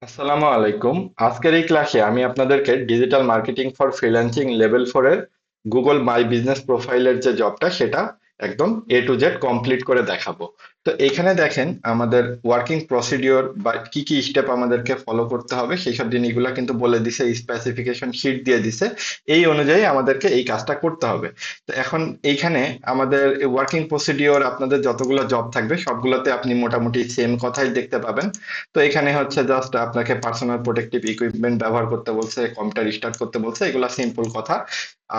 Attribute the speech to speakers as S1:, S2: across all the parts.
S1: আসসালামু আলাইকুম। আজকের এই ক্লাসে আমি আপনাদেরকে digital marketing for freelancing level 4 এর গুগল মাই বিজনেস প্রোফাইলের যে জবটা সেটা একদম এ টু জেড কমপ্লিট করে দেখাবো। তো এখানে দেখেন আমাদের ওয়ার্কিং প্রসিডিওর বা কি কি স্টেপ আমাদেরকে ফলো করতে হবে সেই সব জিনিসগুলো কিন্তু বলে দিছে, স্পেসিফিকেশন শিট দিয়ে দিছে। এই অনুযায়ী আমাদেরকে এই কাজটা করতে হবে। তো এখন এইখানে আমাদের ওয়ার্কিং প্রসিডিওর আপনাদের যতগুলো জব থাকবে সবগুলোতে আপনি মোটামুটি সেম কথাই দেখতে পাবেন। তো এখানে হচ্ছে জাস্ট আপনাকে পার্সোনাল প্রোটেক্টিভ ইকুইপমেন্ট ব্যবহার করতে বলছে, কম্পিউটার স্টার্ট করতে বলছে, এগুলা সিম্পল কথা।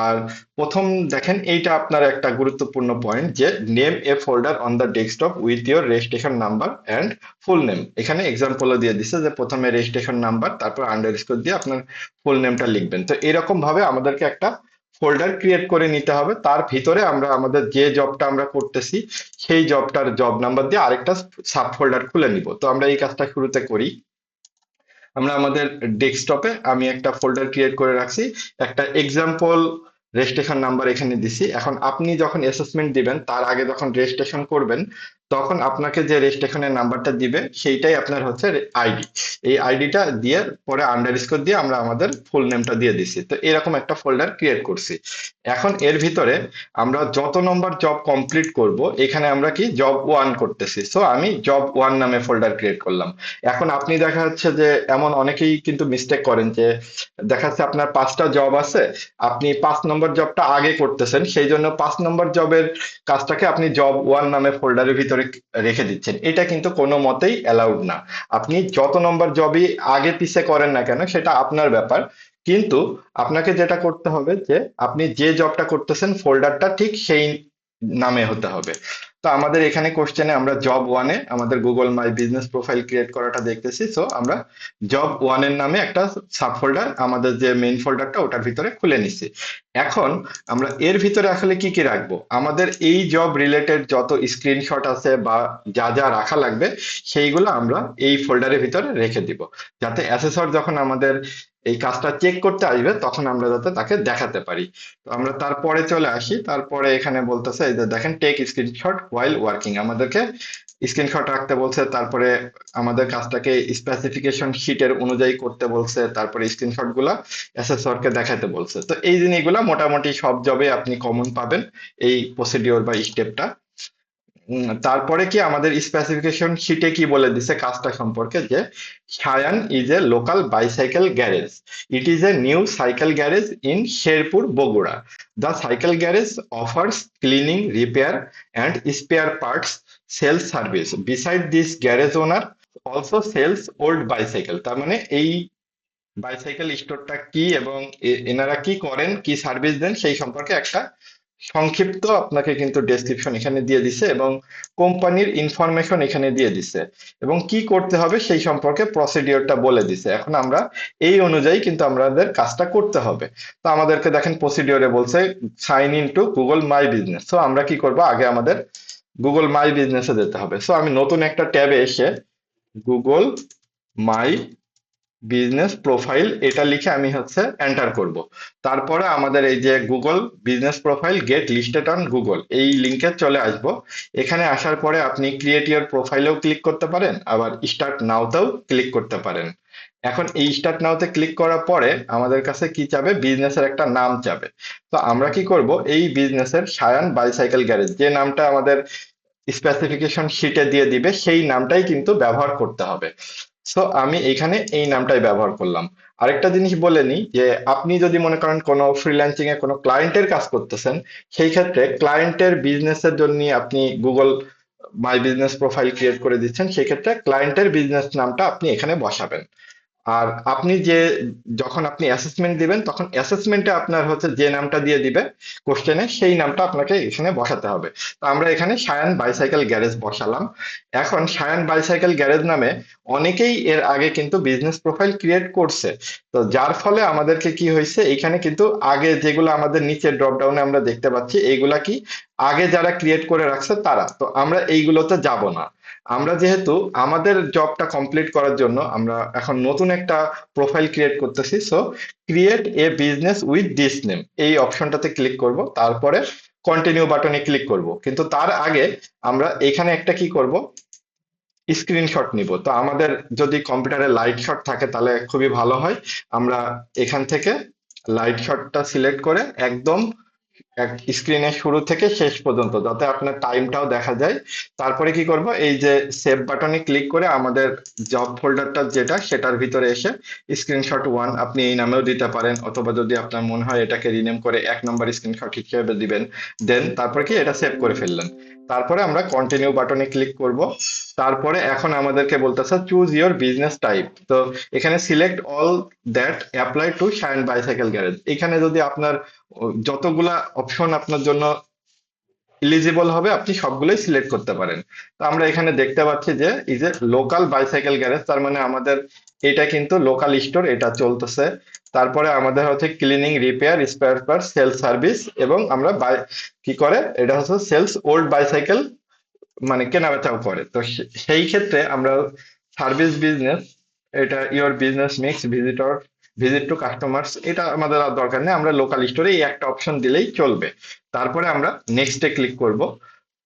S1: আর প্রথম দেখেন এইটা আপনার একটা গুরুত্বপূর্ণ পয়েন্ট যে name A folder on the desktop with your registration number and full name. এখানে এক্সাম্পলও দিয়ে দিছে যে প্রথমে রেজিস্ট্রেশন নাম্বার তারপর আন্ডারস্কোর দিয়ে আপনার ফুল নেমটা লিখবেন। তো এরকম ভাবে আমাদেরকে একটা ফোল্ডার ক্রিয়েট করে নিতে হবে, তার ভিতরে আমরা আমাদের যে জবটা আমরা করতেছি সেই জবটার জব নাম্বার দিয়ে আরেকটা সাব ফোল্ডার খুলে নিব। তো আমরা এই কাজটা শুরুতে করি। আমরা আমাদের ডেস্কটপে আমি একটা ফোল্ডার ক্রিয়েট করে রাখছি, একটা এক্সাম্পল রেজিস্ট্রেশন নাম্বার এখানে দিছি। এখন আপনি যখন অ্যাসেসমেন্ট দিবেন তার আগে যখন রেজিস্ট্রেশন করবেন তখন আপনাকে যে রেজিস্ট্রেশনের নাম্বারটা দিবে সেইটাই আপনার হচ্ছে আইডি। এই আইডিটা দিয়ে পরে আন্ডারস্কোর দিয়ে আমরা আমাদের ফুল নেমটা দিয়ে দিছি। তো এরকম একটা ফোল্ডার ক্রিয়েট করছি। এখন এর ভিতরে আমরা যত নম্বর জব কমপ্লিট করব, এখানে আমরা কি জব ওয়ান করতেছি, সো আমি জব ওয়ান নামে ফোল্ডার ক্রিয়েট করলাম। এখন আপনি দেখা যাচ্ছে যে এমন অনেকেই কিন্তু মিস্টেক করেন যে দেখা যাচ্ছে আপনার 5টা জব আছে, আপনি 5 নম্বর জবটা আগে করতেছেন, সেই জন্য 5 নম্বর জবের কাজটাকে আপনি জব ওয়ান নামে ফোল্ডারের ভিতরে রেখে দিচ্ছেন। এটা কিন্তু কোনো মতেই অ্যালাউড না। আপনি যত নম্বর জবই আগে পিছে করেন না কেন সেটা আপনার ব্যাপার, কিন্তু আপনাকে যেটা করতে হবে যে আপনি যে জবটা করতেছেন ফোল্ডারটা ঠিক সেই নামে হতে হবে। তো আমাদের এখানে কোশ্চেনে আমরা জব ওয়ানে আমাদের Google my business profile create করাটা দেখতেছি, সো আমরা জব ওয়ানের নামে একটা সাব ফোল্ডার আমাদের যে মেইন ফোল্ডারটা ওটার ভিতরে খুলে নিচ্ছি। এখন আমরা এর ভিতরে আসলে কি কি রাখবো, আমাদের এই জব রিলেটেড যত স্ক্রিনশট আছে বা যা যা রাখা লাগবে সেইগুলো আমরা এই ফোল্ডারের ভিতরে রেখে দিব, যাতে অ্যাসেসর যখন আমাদের এই কাজটা চেক করতে আসবে তখন আমরা যাতে তাকে দেখাতে পারি। তো আমরা তারপরে চলে আসি, তারপরে এখানে বলতেছে এই যে দেখেন টেক স্ক্রিনশট ওয়াইল ওয়ার্কিং, আমাদেরকে স্ক্রিনশট রাখতে বলছে, তারপরে আমাদের কাজটাকে স্পেসিফিকেশন শিটের অনুযায়ী করতে বলছে, তারপরে স্ক্রিনশট গুলা অ্যাসেসরকে দেখাতে বলছে। তো এই জিনিসগুলা মোটামুটি সব জবে আপনি কমন পাবেন এই প্রসিডিওর বা স্টেপটা। তারপরে কি আমাদের স্পেসিফিকেশন শিটে কি বলে দিছে কাজটা সম্পর্কে যে Sayan is a local bicycle garage, it is a new cycle garage in Sherpur Bogura. The cycle garage offers cleaning repair and spare parts sales service, beside this garage owner also sells old bicycle. তার মানে এই bicycle স্টোরটা কি এবং এনারা কি করেন, কি service দেন সেই সম্পর্কে একটা সংক্ষিপ্ত আপনাকে কিন্তু ডেসক্রিপশন এখানে দিয়ে দিছে এবং কোম্পানির ইনফরমেশন এখানে দিয়ে দিছে এবং কি করতে হবে সেই সম্পর্কে প্রসিডিওরটা বলে দিছে। এখন আমরা এই অনুযায়ী কিন্তু আমাদের কাজটা করতে হবে। তো আমাদেরকে দেখেন প্রসিডিওরে বলছে sign in to Google my business. So আমরা কি করব, আগে আমাদের গুগল মাই বিজনেসে যেতে হবে। সো আমি নতুন একটা ট্যাবে এসে গুগল মাই বিজনেস প্রোফাইল এটা লিখে আমি হচ্ছে এন্টার করব। তারপরে আমাদের এই যে Google business profile get listed on Google এই লিংকে চলে আসব। এখানে আসার পরে আপনি ক্রিয়েট ইওর প্রোফাইলেও ক্লিক করতে পারেন, আবার স্টার্ট নাওতেও ক্লিক করতে পারেন। এখন এই স্টার্ট নাওতে ক্লিক করার পরে আমাদের কাছে কি চাবে, বিজনেসের একটা নাম চাবে। তো আমরা কি করব, এই বিজনেসের সায়ান বাইসাইকেল গ্যারেজ যে নামটা আমাদের স্পেসিফিকেশন শিটে দিয়ে দিবে সেই নামটাই কিন্তু ব্যবহার করতে হবে। সো আমি এখানে এই নামটাই ব্যবহার করলাম। আরেকটা জিনিস বলে নিই যে আপনি যদি মনে করেন কোনো ফ্রিল্যান্সিং এ কোনো ক্লায়েন্টের কাজ করতেছেন, সেই ক্ষেত্রে ক্লায়েন্টের বিজনেসের জন্য আপনি Google my business profile create করে দিচ্ছেন, সেক্ষেত্রে ক্লায়েন্টের বিজনেস নামটা আপনি এখানে বসাবেন। আর আপনি যে যখন আপনি অ্যাসেসমেন্ট দিবেন তখন অ্যাসেসমেন্টে আপনার হচ্ছে যে নামটা দিয়ে দিবে কোশ্চেনে সেই নামটা আপনাকে এখানে বসাতে হবে। তো আমরা এখানে সায়ান বাইসাইকেল গ্যারেজ বসালাম। এখন সায়ান বাইসাইকেল গ্যারেজ নামে অনেকেই এর আগে কিন্তু বিজনেস প্রোফাইল ক্রিয়েট করছে। তো যার ফলে আমাদেরকে কি হয়েছে, এখানে কিন্তু আগে যেগুলো আমাদের নিচে ড্রপ ডাউনে আমরা দেখতে পাচ্ছি এইগুলা কি আগে যারা ক্রিয়েট করে রাখছে তারা, তো আমরা এইগুলোতে যাব না। আমরা যেহেতু আমাদের জবটা কমপ্লিট করার জন্য আমরা এখন নতুন একটা প্রোফাইল ক্রিয়েট করতেছি, so create a business with this name এই অপশনটাতে ক্লিক করব, তারপরে কন্টিনিউ বাটনে ক্লিক করব। কিন্তু তার আগে আমরা এখানে একটা কি করব, স্ক্রিনশট নিব। তো আমাদের যদি কম্পিউটারে লাইট শট থাকে তাহলে খুবই ভালো হয়। আমরা এখান থেকে লাইট শটটা সিলেক্ট করে একদম স্ক্রিনের শুরু থেকে শেষ পর্যন্ত যাতে আপনার টাইমটাও দেখা যায়। তারপরে কি করব, এই যে সেভ বাটনে ক্লিক করে আমাদের জব ফোল্ডারটা যেটা সেটার ভিতরে এসে স্ক্রিনশট ওয়ান আপনি এই নামেও দিতে পারেন, অথবা যদি আপনার মনে হয় এটাকে রিনেম করে 1 নম্বর স্ক্রিনশট হিসেবে দিবেন। দেন তারপরে কি এটা সেভ করে ফেললেন। তারপরে আমরা কন্টিনিউ বাটনে ক্লিক করব। তারপরে এখন আমাদেরকে বলতেছে চুজ ইওর বিজনেস টাইপ। তো এখানে select all that apply to shine bicycle garage. এখানে যদি আপনার যতগুলা অপশন আপনার জন্য এলিজিবল হবে আপনি সবগুলোই সিলেক্ট করতে পারেন। তো আমরা এখানে দেখতে পাচ্ছি যে এই যে লোকাল বাইসাইকেল গ্যারেজ, তার মানে আমাদের এটা কিন্তু লোকাল স্টোর, এটা চলতেছে। তারপরে আমাদের হচ্ছে cleaning, repair, spare parts, sale service, এবং আমরা কি করে এটা হচ্ছে সেলস ওল্ড বাইসাইকেল, মানে কেনা বেচাও করে। তো সেই ক্ষেত্রে আমরা সার্ভিস বিজনেস, এটা your business mix visitor, visit to customers, এটা আমাদের আর দরকার নেই, আমরা লোকাল স্টোরে এই একটা অপশন দিলেই চলবে। তারপরে আমরা নেক্সটে ক্লিক করব।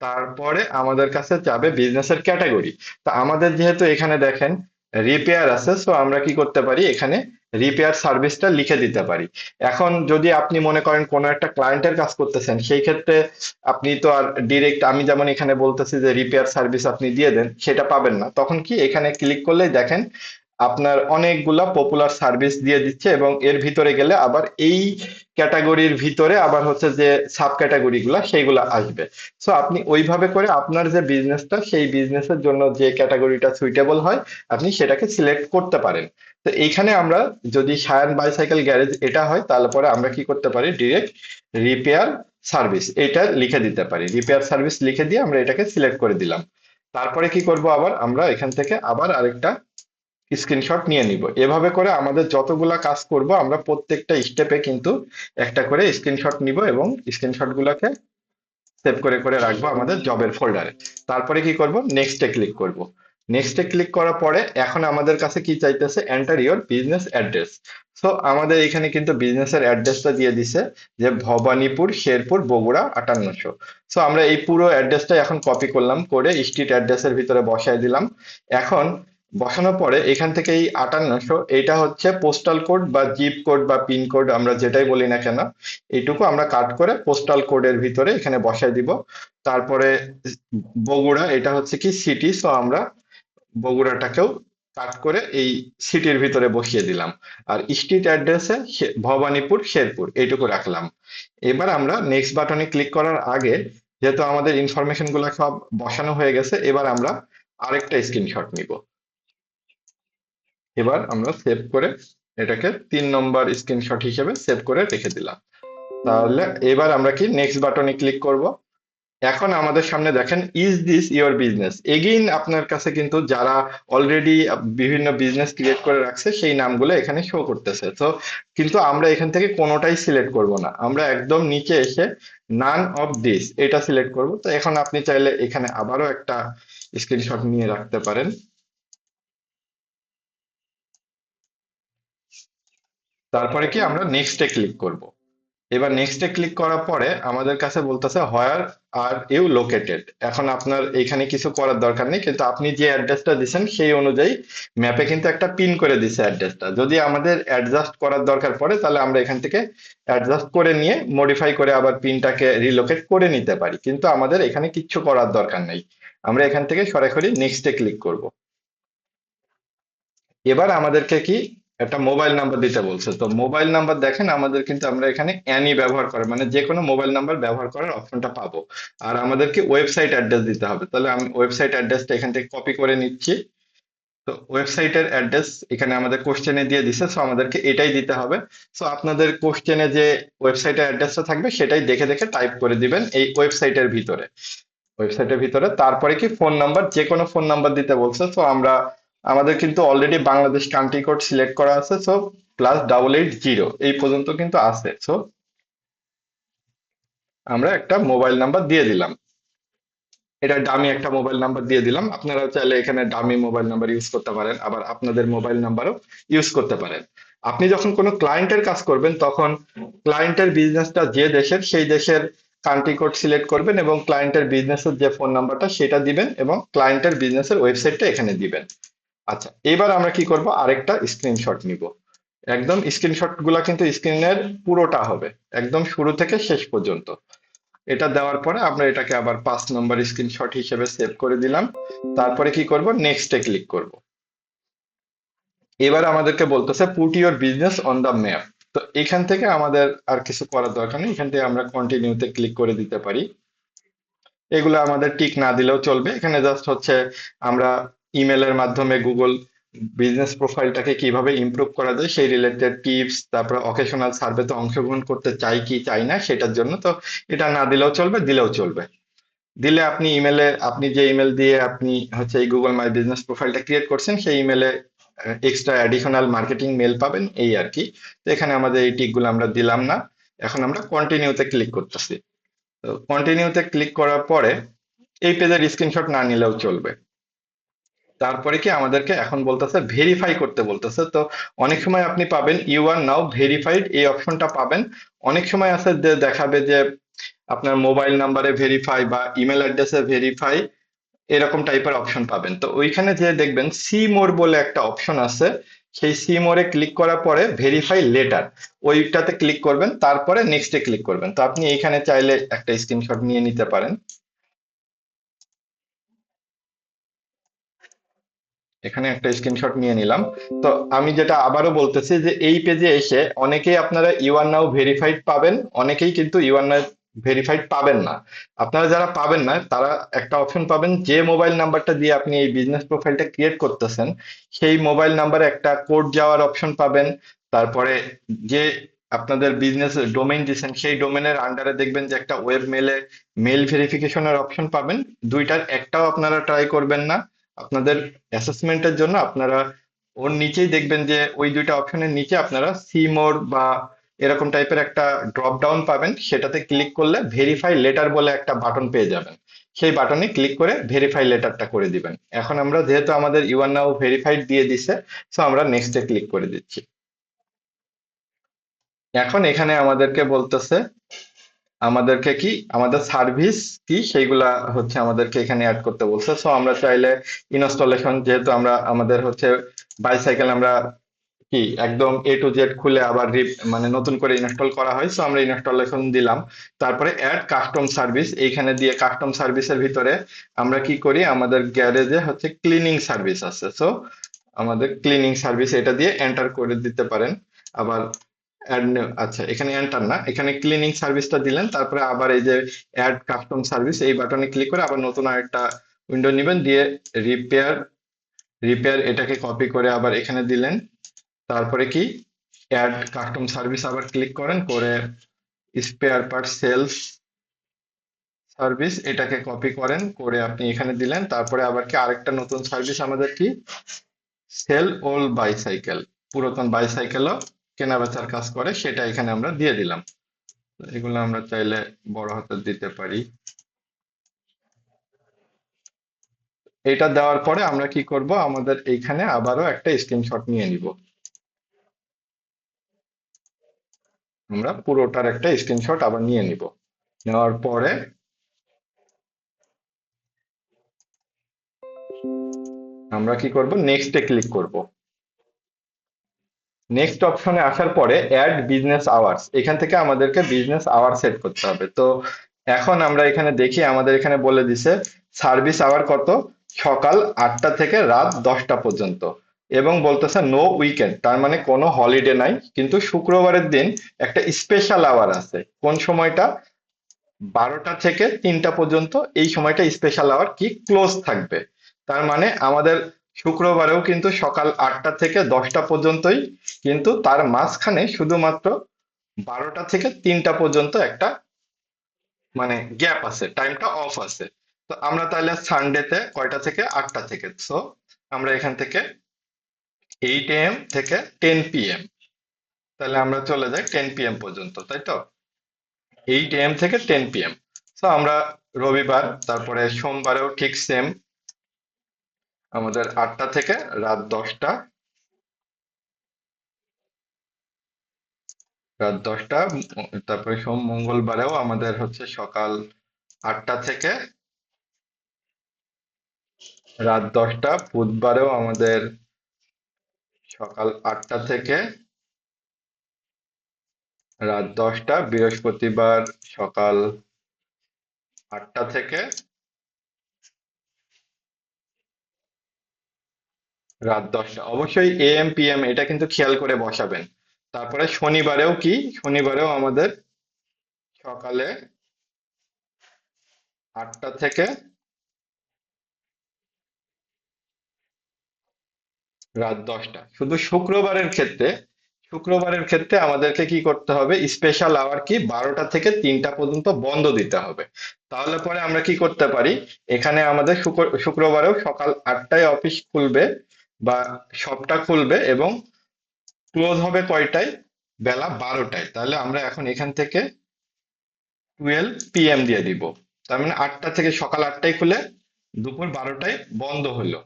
S1: তারপরে আমাদের কাছে যাবে বিজনেসের ক্যাটাগরি। তা আমাদের যেহেতু এখানে দেখেন রিপেয়ার আছে, সো আমরা কি করতে পারি এখানে রিপেয়ার সার্ভিসটা লিখে দিতে পারি। এখন যদি আপনি মনে করেন কোনো একটা ক্লায়েন্টের কাজ করতেছেন, সেই ক্ষেত্রে আপনি তো আর ডিরেক্ট আমি যেমন এখানে বলতেছি যে রিপেয়ার সার্ভিস আপনি দিয়ে দেন, সেটা পাবেন না। তখন কি এখানে ক্লিক করলেই দেখেন আপনার অনেকগুলা পপুলার সার্ভিস দিয়ে দিচ্ছে, এবং এর ভিতরে গেলে আবার এই ক্যাটাগরির ভিতরে আবার হচ্ছে যে সাব ক্যাটাগরি গুলা সেইগুলা আসবে। সো আপনি ওইভাবে করে আপনার যে বিজনেসটা সেই বিজনেসের জন্য যে ক্যাটাগরিটা সুইটেবল হয় আপনি সেটাকে সিলেক্ট করতে পারেন। তো এইখানে আমরা যদি সায়ান বাইসাইকেল গ্যারেজ এটা হয় তাহলে পরে আমরা কি করতে পারি, ডিরেক্ট রিপেয়ার সার্ভিস এটা লিখে দিতে পারি। রিপেয়ার সার্ভিস লিখে দিয়ে আমরা এটাকে সিলেক্ট করে দিলাম। তারপরে কি করব, আবার আমরা এখান থেকে আবার আরেকটা স্ক্রিনশট নিয়ে নিব। এভাবে করে আমাদের যতগুলা কাজ করব আমরা প্রত্যেকটা স্টেপে কিন্তু একটা করে স্ক্রিনশট নিব, এবং স্ক্রিনশট গুলাকে সেভ করে করে রাখবো আমাদের জবের ফোল্ডারে। তারপরে কি করব, নেক্সটে ক্লিক করব। নেক্সটে ক্লিক করার পরে এখন আমাদের কাছে কি চাইতেছে, enter your business address. So আমাদের এখানে কিন্তু বিজনেসের অ্যাড্রেসটা দিয়ে দিছে যে ভবানীপুর শেরপুর বগুড়া 5800। সো আমরা এই পুরো অ্যাড্রেসটা এখন কপি করলাম, করে স্ট্রিট অ্যাড্রেসের ভিতরে বসায় দিলাম। এখন বসানোর পরে এখান থেকে এই 5800 এটা হচ্ছে পোস্টাল কোড বা জিপ কোড বা পিন কোড আমরা যেটাই বলি না কেন, এইটুকু আমরা কাট করে পোস্টাল কোডের ভিতরে এখানে বসায় দিব। তারপরে বগুড়া এটা হচ্ছে কি সিটি, সো আমরা বগুড়াটাকেও কাট করে এই সিটির ভিতরে বসিয়ে দিলাম। আর স্ট্রিট অ্যাড্রেসে ভবানীপুর শেরপুর এইটুকু রাখলাম। এবার আমরা নেক্সট বাটনে ক্লিক করার আগে যেহেতু আমাদের ইনফরমেশন গুলো সব বসানো হয়ে গেছে, এবার আমরা আরেকটা স্ক্রিনশট নিব। এবার আমরা সেভ করে এটাকে 3 নম্বর স্ক্রিনশট হিসেবে সেভ করে রেখে দিলাম। তাহলে এবার আমরা কি নেক্সট বাটনে ক্লিক করব। এখন আমাদের সামনে দেখেন is this your business, again আপনার কাছে কিন্তু যারা অলরেডি বিভিন্ন বিজনেস ক্রিয়েট করে রাখছে সেই নামগুলো এখানে শো করতেছে। তো কিন্তু আমরা এখান থেকে কোনোটাই সিলেক্ট করব না, আমরা একদম নিচে এসে নান অফ দিস এটা সিলেক্ট করব। তো এখন আপনি চাইলে এখানে আবারও একটা স্ক্রিনশট নিয়ে রাখতে পারেন। তারপরে কি আমরা নেক্সটে ক্লিক করব। এবার নেক্সটে ক্লিক করার পরে আমাদের কাছে বলতেছে হোয়ার আর ইউ লোকেটেড। এখন আপনার এখানে কিছু করার দরকার নেই, কিন্তু আপনি যে অ্যাড্রেসটা দিচ্ছেন সেই অনুযায়ী ম্যাপে কিন্তু একটা পিন করে দিছে অ্যাড্রেসটা। যদি আমাদের অ্যাডজাস্ট করার দরকার পড়ে তাহলে আমরা এখান থেকে অ্যাডজাস্ট করে নিয়ে মডিফাই করে আবার পিনটাকে রিলোকেট করে নিতে পারি, কিন্তু আমাদের এখানে কিচ্ছু করার দরকার নেই। আমরা এখান থেকে সরাসরি নেক্সটে ক্লিক করব। এবার আমাদেরকে কি একটা মোবাইল নাম্বার দিতে বলছে। তো মোবাইল নাম্বার দেখেন আমাদের কিন্তু আমরা এখানে অ্যানি ব্যবহার করে মানে যে কোনো মোবাইল নাম্বার ব্যবহার করার অপশনটা পাবো। আর আমাদেরকে ওয়েবসাইট অ্যাড্রেস দিতে হবে, তাহলে আমি ওয়েবসাইট অ্যাড্রেসটা এখান থেকে কপি করে নিচ্ছি। তো ওয়েবসাইটের অ্যাড্রেস এখানে আমাদের কোশ্চেনে দিয়ে দিছে, সো আমাদেরকে এটাই দিতে হবে। সো আপনাদের কোশ্চেনে যে ওয়েবসাইটের অ্যাড্রেসটা থাকবে সেটাই দেখে দেখে টাইপ করে দিবেন এই ওয়েবসাইটের ভিতরে। তারপরে কি ফোন নাম্বার, যে কোনো ফোন নাম্বার দিতে বলছে। তো আমরা আমাদের কিন্তু already Bangladesh country code select করা আছে, সো +88 0 এই পর্যন্ত কিন্তু আছে। সো আমরা একটা মোবাইল নাম্বার দিয়ে দিলাম, এটা ডামি একটা মোবাইল নাম্বার দিয়ে দিলাম। আপনারা চাইলে এখানে ডামি মোবাইল নাম্বার ইউজ করতে পারেন, আবার আপনাদের মোবাইল নাম্বারও ইউজ করতে পারেন। আপনি যখন কোনো ক্লায়েন্টের কাজ করবেন তখন ক্লায়েন্টের বিজনেসটা যে দেশের সেই দেশের কান্ট্রি কোড সিলেক্ট করবেন এবং ক্লায়েন্টের বিজনেসের যে ফোন নাম্বারটা সেটা দিবেন এবং ক্লায়েন্টের বিজনেসের ওয়েবসাইটটা এখানে দিবেন। আচ্ছা, এবার আমরা কি করব, আরেকটা স্ক্রিনশট নিব। একদম স্ক্রিনশট গুলা কিন্তু স্ক্রিনের পুরোটা হবে, একদম শুরু থেকে শেষ পর্যন্ত। এটা দেওয়ার পরে আমরা এটাকে আবার 5 নম্বর স্ক্রিনশট হিসেবে সেভ করে দিলাম। তারপরে কি করব, নেক্সটে ক্লিক করব। এবার আমাদেরকে বলতেছে put your business on the map. তো এখান থেকে আমাদের আর কিছু করার দরকার নেই, এখান থেকে আমরা কন্টিনিউতে ক্লিক করে দিতে পারি। এগুলো আমাদের টিক না দিলেও চলবে, এখানে জাস্ট হচ্ছে আমরা ইমেলের মাধ্যমে গুগল বিজনেস প্রোফাইলটাকে কিভাবে ইমপ্রুভ করা যায় সেই রিলেটেড টিপস, তারপর অকেশনাল সার্ভেতে অংশগ্রহণ করতে চাই কি চাই না সেটার জন্য। তো এটা না দিলেও চলবে, দিলেও চলবে। দিলে আপনি ইমেলে, আপনি যে ইমেল দিয়ে আপনি হচ্ছে এই গুগল মাই বিজনেস প্রোফাইলটা ক্রিয়েট করছেন সেই ইমেলে এক্সট্রা অ্যাডিশনাল মার্কেটিং মেল পাবেন, এই আর কি। তো এখানে আমাদের এই টিকগুলো আমরা দিলাম না, এখন আমরা কন্টিনিউতে ক্লিক করতেছি। তো কন্টিনিউতে ক্লিক করার পরে এই পেজের স্ক্রিনশট না নিলেও চলবে। তারপরে কি আমাদেরকে এখন বলতেছে ভেরিফাই করতে বলতেছে। তো অনেক সময় আপনি পাবেন ইউ আর নাও ভেরিফাইড, এই অপশনটা পাবেন। অনেক সময় আছে যে দেখাবে যে আপনার মোবাইল নাম্বারে ভেরিফাই বা ইমেল অ্যাড্রেসে ভেরিফাই, এরকম টাইপের অপশন পাবেন। তো ওইখানে যে দেখবেন সি মোর বলে একটা অপশন আছে, সেই সি মোরে ক্লিক করার পরে ভেরিফাই লেটার, ওইটাতে ক্লিক করবেন, তারপরে নেক্সটে ক্লিক করবেন। তো আপনি এইখানে চাইলে একটা স্ক্রিনশট নিয়ে নিতে পারেন। এখানে একটা স্ক্রিনশট নিয়ে নিলাম। তো আমি যেটা আবারও বলতেছি যে এই পেজে এসে অনেকেই আপনারা ইউ আর নাও ভেরিফাইড পাবেন, অনেকেই কিন্তু ইউ আর নাও ভেরিফাইড পাবেন না। আপনারা যারা পাবেন না তারা একটা অপশন পাবেন, যে মোবাইল নাম্বারটা দিয়ে আপনি এই বিজনেস প্রোফাইলটা ক্রিয়েট করতেছেন সেই মোবাইল নাম্বারে একটা কোড যাওয়ার অপশন পাবেন। তারপরে যে আপনাদের বিজনেস ডোমেইন দিচ্ছেন সেই ডোমেনের আন্ডারে দেখবেন যে একটা ওয়েব মেলে মেল ভেরিফিকেশনের অপশন পাবেন। দুইটার একটাও আপনারা ট্রাই করবেন না। আপনাদের অ্যাসেসমেন্টের জন্য আপনারা ওর নিচেই দেখবেন যে ওই দুইটা অপশনের নিচে আপনারা সি মোর বা এরকম টাইপের একটা ড্রপ ডাউন পাবেন, সেটাতে ক্লিক করলে ভেরিফাই লেটার বলে একটা বাটন পেয়ে যাবেন। সেই বাটনে ক্লিক করে ভেরিফাই লেটারটা করে দিবেন। এখন আমরা যেহেতু আমাদের ইউ আর নাও ভেরিফাইড দিয়ে দিছে, সো আমরা নেক্সটে ক্লিক করে দিচ্ছি। এখন এখানে আমাদেরকে বলতেছে আমাদেরকে কি, আমাদের সার্ভিস কি সেইগুলা হচ্ছে আমাদেরকে এখানে অ্যাড করতে বলছে। সো আমরা চাইলে ইনস্টলেশন, যেহেতু আমরা আমাদের হচ্ছে বাইসাইকেল আমরা কি একদম এ টু জেড খুলে আবার মানে নতুন করে ইনস্টল করা হয়, সো আমরা ইনস্টলেশন দিলাম। তারপরে অ্যাড কাস্টম সার্ভিস, এইখানে দিয়ে কাস্টম সার্ভিসের ভিতরে আমরা কি করি, আমাদের গ্যারেজে হচ্ছে ক্লিনিং সার্ভিস আছে, সো আমাদের ক্লিনিং সার্ভিস এটা দিয়ে এন্টার করে দিতে পারেন। আবার আচ্ছা, এখানে এন্টার না, এখানে ক্লিনিং সার্ভিসটা দিলেন, তারপরে আবার এই যে অ্যাড কাস্টম সার্ভিস এই বাটনে ক্লিক করে আবার নতুন আরেকটা উইন্ডো নেবেন, দিয়ে রিপেয়ার, এটাকে কপি করে আবার এখানে দিলেন। তারপরে কি অ্যাড কাস্টম সার্ভিস আবার ক্লিক করেন, করে স্পেয়ার পার্ট সেলস সার্ভিস এটাকে কপি করেন, করে আপনি এখানে দিলেন। তারপরে আবার কি আরেকটা নতুন সার্ভিস আমাদের কি, সেল ওল্ড বাইসাইকেল, পুরাতন বাইসাইকেলও কেনা বেচার কাজ করে, সেটা এখানে আমরা দিয়ে দিলাম। তো এগুলো আমরা চাইলে বড় হাতের দিতে পারি। এটা দেওয়ার পরে আমরা কি করব, আমাদের এইখানে আবারও একটা স্ক্রিনশট নিয়ে নিব। আমরা পুরোটার একটা স্ক্রিনশট আবার নিয়ে নিব। নেওয়ার পরে আমরা কি করব, নেক্সটে ক্লিক করব। নেক্সট অপশনে আসার পরে অ্যাড বিজনেস আওয়ার্স, এখান থেকে আমাদেরকে বিজনেস আওয়ার সেট করতে হবে। তো এখন আমরা এখানে দেখি আমাদের এখানে বলে দিছে সার্ভিস আওয়ার কত, সকাল 8টা থেকে রাত 10টা পর্যন্ত, এবং বলতেছে নো উইকেন্ড, তার মানে কোনো হলিডে নাই। কিন্তু শুক্রবারের দিন একটা স্পেশাল আওয়ার আছে, কোন সময়টা, 12টা থেকে 3টা পর্যন্ত, এই সময়টা স্পেশাল আওয়ার কি ক্লোজ থাকবে। তার মানে আমাদের শুক্রবারেও কিন্তু সকাল 8টা থেকে 10টা পর্যন্তই, কিন্তু তার মাঝখানে শুধুমাত্র 12টা থেকে 3টা পর্যন্ত একটা মানে গ্যাপ আছে, টাইমটা অফ আছে। তো আমরা তাহলে সানডেতে কয়টা থেকে, 8টা থেকে, সো আমরা এখান থেকে 8 AM থেকে 10 PM, তাহলে আমরা চলে যাই 10 PM পর্যন্ত, তাই তো, 8 AM থেকে 10 PM। তো আমরা রবিবার, তারপরে সোমবারেও ঠিক সেম, আমাদের 8টা থেকে রাত 10টা, রাত 10টা। তারপরে মঙ্গলবারেও আমাদের হচ্ছে সকাল 8টা থেকে রাত 10টা। বুধবারেও আমাদের সকাল 8টা থেকে রাত 10টা। বৃহস্পতিবার সকাল 8টা থেকে রাত 10টা। অবশ্যই এএম পিএম এটা কিন্তু খেয়াল করে বসাবেন। তারপরে শনিবারেও কি, শনিবারেও আমাদের সকালে 8টা থেকে রাত 10টা। শুধু শুক্রবারের ক্ষেত্রে আমাদেরকে কি করতে হবে, স্পেশাল আওয়ার কি 12টা থেকে 3টা পর্যন্ত বন্ধ দিতে হবে। তাহলে পরে আমরা কি করতে পারি, এখানে আমাদের শুক্রবারেও সকাল 8টায় অফিস খুলবে বা শপটা খুলবে এবং ক্লোজ হবে কয়টায়, বেলা 12টায়। তাহলে আমরা এখন এখান থেকে 12 PM দিয়ে দিব। তার মানে 8টা থেকে সকাল 8টায় খুলে দুপুর 12টায় বন্ধ হলো।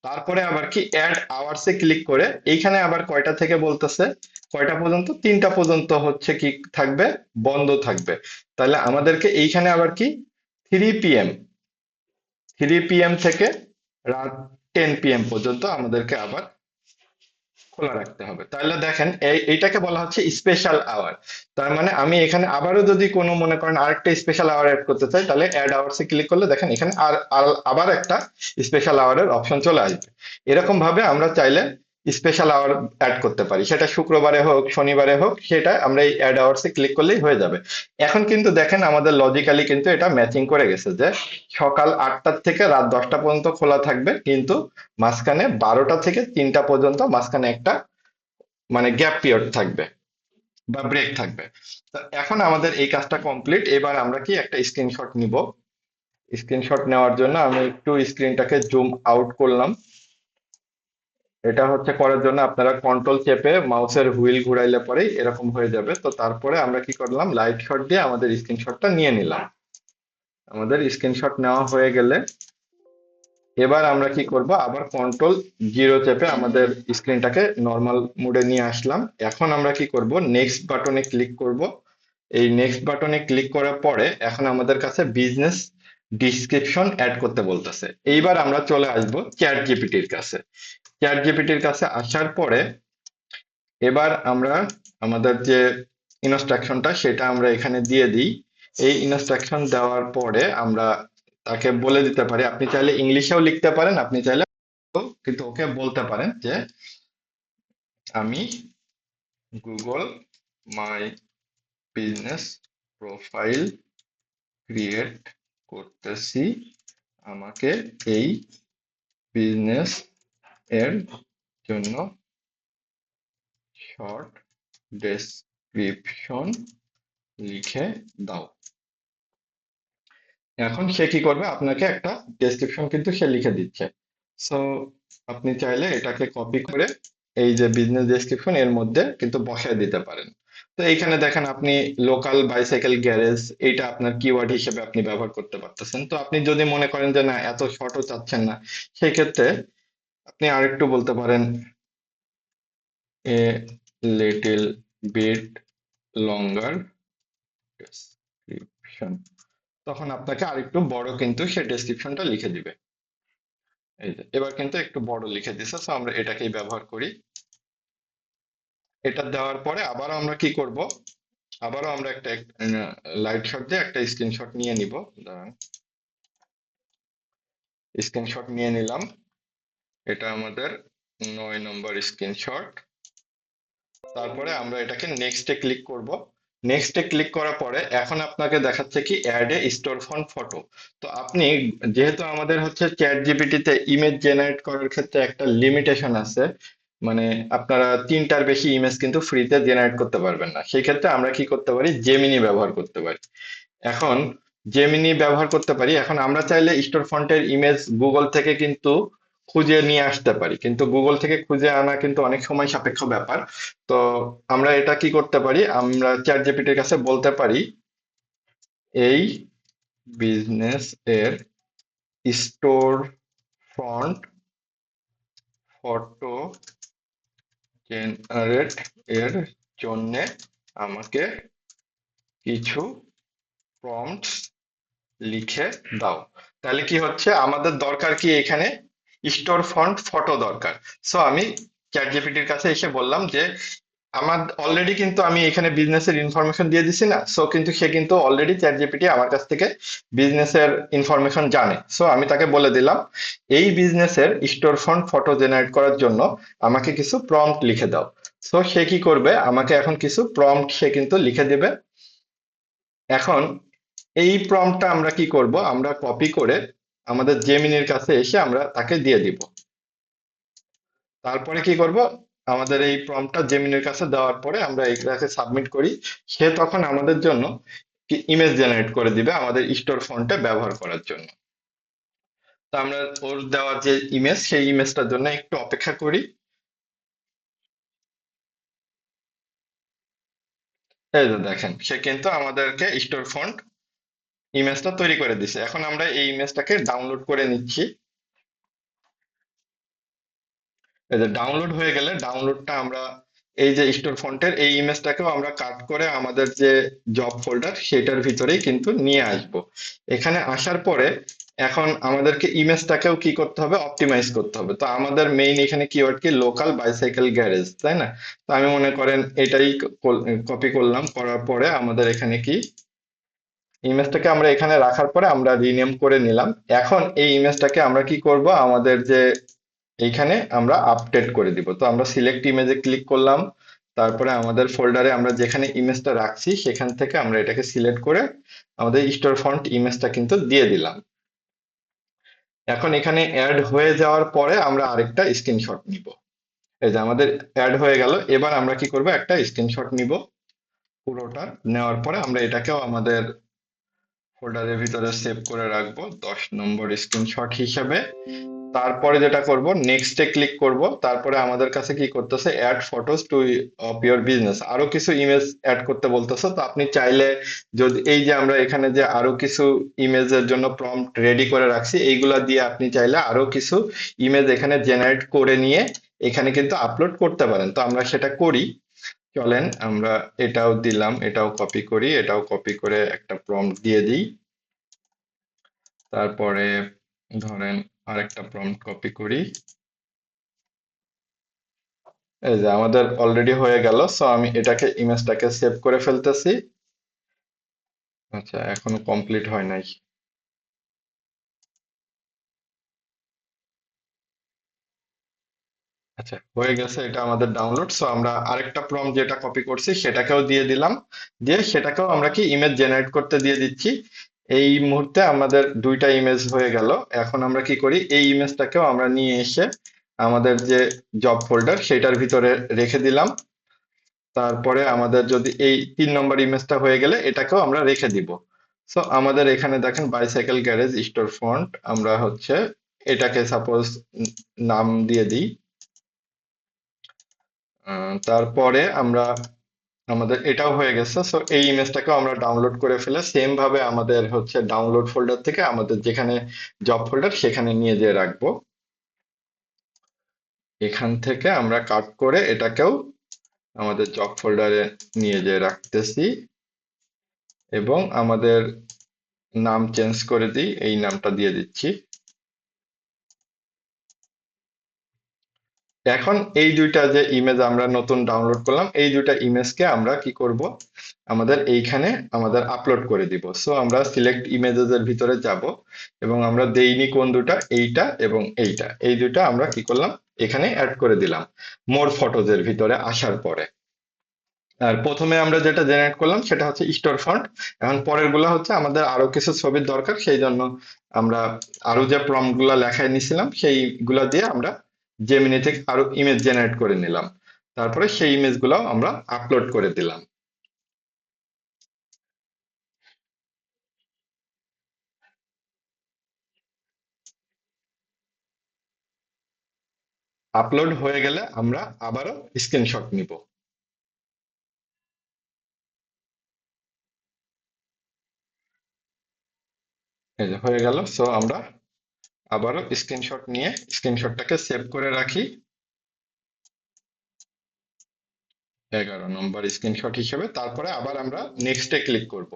S1: তারপরে আবার কি অ্যাড আওয়ার্সে ক্লিক করে এইখানে আবার কয়টা থেকে বলতেছে, কয়টা পর্যন্ত, 3টা পর্যন্ত হচ্ছে কি থাকবে, বন্ধ থাকবে। তাহলে আমাদেরকে এইখানে আবার কি 3 PM, 3 PM থেকে রাত 10 PM পর্যন্ত আমাদেরকে আবার খোলা রাখতে হবে। তাহলে দেখেন এইটাকে বলা হচ্ছে স্পেশাল আওয়ার। তার মানে আমি এখানে আবারও যদি কোনো মনে করেন আরেকটা স্পেশাল আওয়ার অ্যাড করতে চাই, তাহলে অ্যাড আওয়ার্সে ক্লিক করলে দেখেন এখানে আবার একটা স্পেশাল আওয়ারের অপশন চলে আসবে। এরকম ভাবে আমরা চাইলে স্পেশাল আওয়ার অ্যাড করতে পারি, সেটা শুক্রবারে হোক শনিবারে হোক, সেটা আমরা এই অ্যাড আওয়ার্সে ক্লিক করলেই হয়ে যাবে। এখন কিন্তু দেখেন আমাদের লজিক্যালি কিন্তু এটা ম্যাচিং করে গেছে যে সকাল 8টা থেকে রাত 10টা পর্যন্ত খোলা থাকবে, কিন্তু মাঝখানে 12টা থেকে 3টা পর্যন্ত মাঝখানে একটা মানে গ্যাপ পিরিয়ড থাকবে বা ব্রেক থাকবে। তো এখন আমাদের এই কাজটা কমপ্লিট। এবার আমরা কি একটা স্ক্রিনশট নিব। স্ক্রিনশট নেওয়ার জন্য আমি একটু স্ক্রিনটাকে জুম আউট করলাম। এটা হচ্ছে করার জন্য আপনারা কন্ট্রোল চেপে মাউসের হুইল ঘুরাইলে পরেই এরকম হয়ে যাবে। তো তারপরে আমরা কি করলাম, লাইট শট দিয়ে আমাদের স্ক্রিনশটটা নিয়ে নিলাম। আমাদের স্ক্রিনশট নেওয়া হয়ে গেলে এবার আমরা কি করব, আবার কন্ট্রোল 0 চেপে আমাদের স্ক্রিনটাকে নর্মাল মোডে নিয়ে আসলাম। এখন আমরা কি করব, নেক্সট বাটনে ক্লিক করব। এই নেক্সট বাটনে ক্লিক করার পরে এখন আমাদের কাছে বিজনেস ডিসক্রিপশন অ্যাড করতে বলতেছে। এইবার আমরা চলে আসব চ্যাট জিপিটির কাছে। চ্যাট জিপিটির কাছে আসার পরে এবার আমরা আমাদের যে ইনস্ট্রাকশনটা সেটা আমরা এখানে দিয়ে দিই। এই ইনস্ট্রাকশন দেওয়ার পরে আমরা তাকে বলে দিতে পারি, আপনি চাইলে ইংলিশেও লিখতে পারেন, আপনি চাইলে কিন্তু ওকে বলতে পারেন যে আমি Google my business profile create করতেছি, আমাকে এই বিজনেস এর জন্য শর্ট ডেসক্রিপশন লিখে দাও। এখন সে কি করবে, আপনাকে একটা ডেসক্রিপশন কিন্তু সে লিখে দিচ্ছে। সো আপনি চাইলে এটাকে কপি করে এই যে বিজনেস ডেসক্রিপশন এর মধ্যে কিন্তু বসায় দিতে পারেন। তো এইখানে দেখেন আপনি লোকাল বাইসাইকেল গ্যারেজ, এইটা আপনার কিওয়ার্ড হিসেবে আপনি ব্যবহার করতে পারতেছেন। তো আপনি যদি মনে করেন যে না এত শর্টও চাচ্ছেন না, সেই ক্ষেত্রে আপনি আরেকটু বলতে পারেন a little bit longer description. তখন আপনাকে আরেকটু বড় কিন্তু সে ডেসক্রিপশনটা লিখে দিবে। এই যে এবার কিন্তু একটু বড় লিখে দিছে, সো আমরা এটাকেই ব্যবহার করি। এটা দেওয়ার পরে আবারও আমরা কি করব, আবারও আমরা একটা লাইট শট দিয়ে একটা স্ক্রিনশট নিয়ে নিব। দাঁড়ান, স্ক্রিনশট নিয়ে নিলাম। এটা আমাদের 9 নম্বর স্ক্রিনশট। তারপরে আমরা এটাকে নেক্সটে ক্লিক করব। নেক্সটে ক্লিক করার পরে এখন আপনাকে দেখাচ্ছে কি add a store front photo. তো আপনি, যেহেতু আমাদের হচ্ছে চ্যাট জিপিটিতে ইমেজ জেনারেট করার ক্ষেত্রে একটা লিমিটেশন আছে, মানে আপনারা 3টার বেশি ইমেজ কিন্তু ফ্রিতে জেনারেট করতে পারবেন না। সেই ক্ষেত্রে আমরা কি করতে পারি, জেমিনি ব্যবহার করতে পারি। এখন জেমিনি ব্যবহার করতে পারি। এখন আমরা চাইলে স্টোর ফন্টের ইমেজ গুগল থেকে কিন্তু খুঁজে নিয়ে আসতে পারি, কিন্তু গুগল থেকে খুঁজে আনা কিন্তু অনেক সময় সাপেক্ষ ব্যাপার। তো আমরা এটা কি করতে পারি, আমরা চ্যাট জিপিটির কাছে বলতে পারি এই বিজনেস এর স্টোর ফন্ট ফটো জেনারেট এর জন্য আমাকে কিছু প্রম্পটস লিখে দাও। তাহলে কি হচ্ছে, আমাদের দরকার কি এখানে স্টোর ফন্ট ফটো দরকার। সো আমি চ্যাট জিপিটির কাছে এসে বললাম যে আমার অলরেডি কিন্তু আমি এখানে বিজনেসের ইনফরমেশন দিয়ে দিছি না, সো কিন্তু সে কিন্তু অলরেডি চ্যাট জিপিটি আমার কাছ থেকে বিজনেসের ইনফরমেশন জানে। সো আমি তাকে বলে দিলাম এই বিজনেসের স্টোর ফন্ট ফটো জেনারেট করার জন্য আমাকে কিছু প্রম্পট লিখে দাও। সো সে কি করবে, আমাকে এখন কিছু প্রম্পট সে কিন্তু লিখে দেবে। এখন এই প্রম্পটটা আমরা কি করব, আমরা কপি করে আমাদের জেমিনির কাছে এসে আমরা তাকে দিয়ে দিব। তারপরে কি করব, আমাদের এই প্রম্পটটা জেমিনির কাছে দেওয়ার পরে আমরা এটাকে সাবমিট করি। সে তখন আমাদের জন্য ইমেজ জেনারেট করে দিবে আমাদের স্টোর ফন্টে ব্যবহার করার জন্য। তো আমরা ওর দেওয়া যে ইমেজ, সেই ইমেজটার জন্য একটু অপেক্ষা করি। এই যে দেখেন, সে কিন্তু আমাদেরকে স্টোর ফন্ট ইমেজটা তৈরি করে দিছে। এখন আমরা এই ইমেজটাকে ডাউনলোড করে নিচ্ছি। এই যে ডাউনলোড হয়ে গেলে ডাউনলোডটা আমরা এই যে স্টোর ফন্টের এই ইমেজটাকেও আমরা কাট করে আমাদের যে জব ফোল্ডার সেটার ভিতরেই কিন্তু নিয়ে আসব। এখানে আসার পরে এখন আমাদেরকে ইমেজটাকেও কি করতে হবে, অপটিমাইজ করতে হবে। তো আমাদের মেইন এখানে কিওয়ার্ড কি, লোকাল বাইসাইকেল গ্যারেজ, তাই না? তো আমি মনে করেন এটাই কপি করলাম, করার পরে আমাদের এখানে কি ইমেজটাকে আমরা এখানে রাখার পরে আমরা রিনেম করে নিলাম। এখন এই ইমেজটাকে আমরা কি করব, আমাদের যে এইখানে আমরা আপডেট করে দিব। তো আমরা সিলেক্ট ইমেজে ক্লিক করলাম, তারপরে আমাদের ফোল্ডারে আমরা যেখানে ইমেজটা রাখছি সেখান থেকে আমরা এটাকে সিলেক্ট করে আমাদের স্টোর ফন্ট ইমেজটা কিন্তু দিয়ে দিলাম। এখন এখানে অ্যাড হয়ে যাওয়ার পরে আমরা আরেকটা স্ক্রিনশট নিব। এই যে আমাদের অ্যাড হয়ে গেল। এবার আমরা কি করব, একটা স্ক্রিনশট নিব। পুরোটা নেওয়ার পরে আমরা এটাকেও আমাদের ফোল্ডারের ভিতরে সেভ করে রাখবো 10 নম্বর স্ক্রিনশট হিসেবে। তারপরে যেটা করব, নেক্সটে ক্লিক করব। তারপরে আমাদের কাছে কি করতেছে, add photos to of your business, আরো কিছু ইমেজ অ্যাড করতে বলতেছে। তো আপনি চাইলে যদি এই যে আমরা এখানে যে আরো কিছু ইমেজের জন্য প্রম্পট রেডি করে রাখছি, এইগুলা দিয়ে আপনি চাইলে আরো কিছু ইমেজ এখানে জেনারেট করে নিয়ে এখানে কিন্তু আপলোড করতে পারেন। তো আমরা সেটা করি। চলেন আমরা এটাও দিলাম, এটাও কপি করি, এটাও কপি করে একটা প্রম্পট দিয়ে দিই। তারপরে ধরেন আরেকটা প্রম্পট কপি করি। এই যে আমাদের অলরেডি হয়ে গেল। সো আমি এটাকে ইমেজটাকে সেভ করে ফেলতেছি। আচ্ছা, এখনো কমপ্লিট হয় নাই। আচ্ছা, হয়ে গেছে, এটা আমাদের ডাউনলোড। সো আমরা আরেকটা প্রম্পট যেটা কপি করছি সেটাকেও দিয়ে দিলাম, দিয়ে সেটাকেও আমরা কি ইমেজ জেনারেট করতে দিয়ে দিচ্ছি। এই মুহূর্তে আমাদের দুইটা ইমেজ হয়ে গেল। এখন আমরা কি করি, এই ইমেজটাকেও আমরা নিয়ে এসে আমাদের যে জব ফোল্ডার সেটার ভিতরে রেখে দিলাম। তারপরে আমাদের যদি এই 3 নম্বর ইমেজটা হয়ে গেলে এটাকেও আমরা রেখে দিব। সো আমাদের এখানে দেখেন বাইসাইকেল গ্যারেজ স্টোর ফন্ট, আমরা হচ্ছে এটাকে সাপোজ নাম দিয়ে দিই। তারপরে আমরা আমাদের এটাও হয়ে গেছে। সো এই ইমেজটাকেও আমরা ডাউনলোড করে ফেলে সেম ভাবে আমাদের হচ্ছে ডাউনলোড ফোল্ডার থেকে আমাদের যেখানে জব ফোল্ডার সেখানে নিয়ে যেয়ে রাখবো। এখান থেকে আমরা কাট করে এটাকেও আমাদের জব ফোল্ডারে নিয়ে যেয়ে রাখতেছি এবং আমাদের নাম চেঞ্জ করে দিই, এই নামটা দিয়ে দিচ্ছি। এখন এই দুইটা যে ইমেজ আমরা নতুন ডাউনলোড করলাম, এই দুইটা ইমেজকে আমরা কি করব, আমাদের এইখানে আমাদের আপলোড করে দিব। সো আমরা সিলেক্ট ইমেজেস এর ভিতরে যাব এবং আমরা দেইনি কোন দুটা, এইটা এবং এইটা, এই দুইটা আমরা কি করলাম, এখানে অ্যাড করে দিলাম মোর ফটোজ এর ভিতরে আসার পরে। আর প্রথমে আমরা যেটা জেনারেট করলাম সেটা হচ্ছে স্টোর ফন্ট। এখন পরের গুলা হচ্ছে আমাদের আরো কিছু ছবির দরকার, সেই জন্য আমরা আরো যে প্রম্পট গুলা লেখায় নিছিলাম সেইগুলা দিয়ে আমরা জেমিনি থেকে আরো ইমেজ জেনারেট করে নিলাম। তারপরে সেই ইমেজ গুলাও আমরা আপলোড করে দিলাম। আপলোড হয়ে গেলে আমরা আবারও স্ক্রিনশট নিব। এই যে হয়ে গেল। সো আমরা আবারও স্ক্রিনশট নিয়ে স্ক্রিনশটটাকে সেভ করে রাখি। 11 নম্বর স্ক্রিনশট হিসেবে, তারপরে আবার আমরা নেক্সটে ক্লিক করব।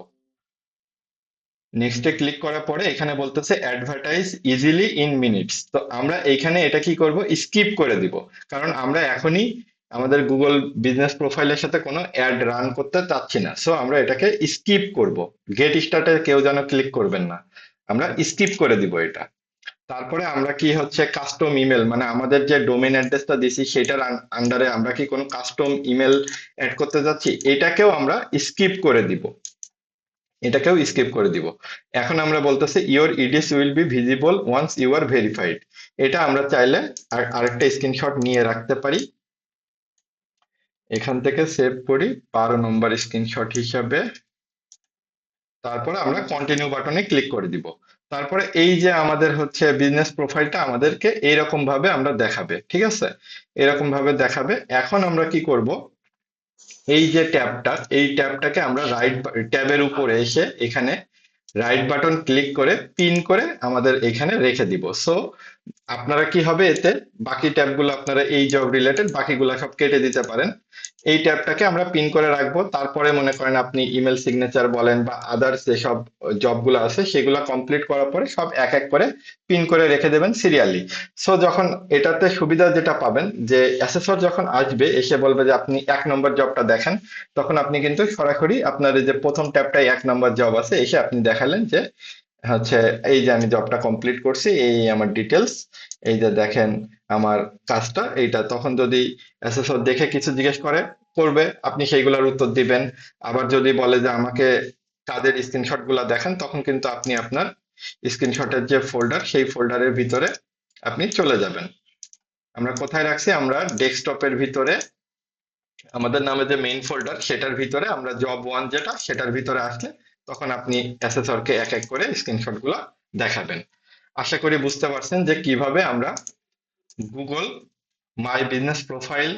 S1: নেক্সটে ক্লিক করার পরে এখানে বলতেছে অ্যাডভার্টাইজ ইজিলি ইন মিনিটস, তো আমরা এইখানে এটা কি করব, স্কিপ করে দিব। কারণ আমরা এখনই আমাদের গুগল বিজনেস প্রোফাইলের সাথে কোনো অ্যাড রান করতে চাচ্ছি না, সো আমরা এটাকে স্কিপ করব। গেট স্টার্টে কেউ যেন ক্লিক করবেন না, আমরা স্কিপ করে দিব এটা। তারপরে আমরা কি হচ্ছে কাস্টম ইমেল, মানে আমাদের যে ডোমেইন অ্যাড্রেসটা দিছি সেটার আন্ডারে আমরা কি কোনো কাস্টম ইমেল অ্যাড করতে যাচ্ছি, এটাকেও আমরা স্কিপ করে দিব। এটাকেও স্কিপ করে দিব। এখন আমরা বলতেছি your IDs will be visible once you are verified. এটা আমরা চাইলে আরেকটা স্ক্রিনশট নিয়ে রাখতে পারি। এখান থেকে সেভ করি 12 নম্বর স্ক্রিনশট হিসাবে। তারপরে আমরা কন্টিনিউ বাটনে ক্লিক করে দিব। তারপরে এই যে আমাদের হচ্ছে বিজনেস প্রোফাইলটা আমাদেরকে এইরকম ভাবে আমরা দেখাবে, ঠিক আছে, এরকম ভাবে দেখাবে। এখন আমরা কি করব, এই যে ট্যাবটা, এই ট্যাবটাকে আমরা রাইট ট্যাবের উপরে এসে এখানে রাইট বাটন ক্লিক করে পিন করে আমাদের এখানে রেখে দিব। সো আপনারা কি হবে এতে, বাকি ট্যাবগুলো আপনারা এই জব রিলেটেড বাকিগুলো সব কেটে দিতে পারেন। এই ট্যাবটাকে আমরা পিন করে রাখবো। তারপরে মনে করেন আপনি ইমেল সিগনেচার বলেন বা আদার্স যেসব জবগুলো আছে সেগুলো কমপ্লিট করার পরে সব এক এক করে পিন করে রেখে দেবেন সিরিয়ালি। সো যখন এটাতে সুবিধা যেটা পাবেন, যে অ্যাসেসর যখন আসবে এসে বলবে যে আপনি 1 নম্বর জবটা দেখেন, তখন আপনি কিন্তু সরাসরি আপনার এই যে প্রথম ট্যাবটাই 1 নম্বর জব আছে এসে আপনি দেখালেন যে হচ্ছে এই যে আমি জবটা কমপ্লিট করছি, এই আমার ডিটেলস, এই যে দেখেন আমার কাজটা এইটা। তখন যদি অ্যাসেসর দেখে কিছু জিজ্ঞেস করবে, আপনি সেইগুলোর উত্তর দিবেন। আবার যদি বলে যে আমাকে কাজের স্ক্রিনশট গুলা দেখেন, তখন কিন্তু আপনি আপনার স্ক্রিনশটের যে ফোল্ডার সেই ফোল্ডারের ভিতরে আপনি চলে যাবেন। আমরা কোথায় রাখছি, আমরা ডেস্কটপের ভিতরে আমাদের নামে যে মেইন ফোল্ডার সেটার ভিতরে আমরা জব ওয়ান যেটা সেটার ভিতরে আসলে তখন আপনি অ্যাসেসরকে এক এক করে স্ক্রিনশট গুলা দেখাবেন। আশা করি বুঝতে পারছেন যে কিভাবে আমরা Google my business profile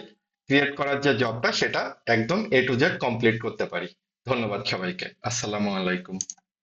S1: create করার যে জবটা সেটা একদম A to Z কমপ্লিট করতে পারি। ধন্যবাদ সবাইকে, আসসালামু আলাইকুম।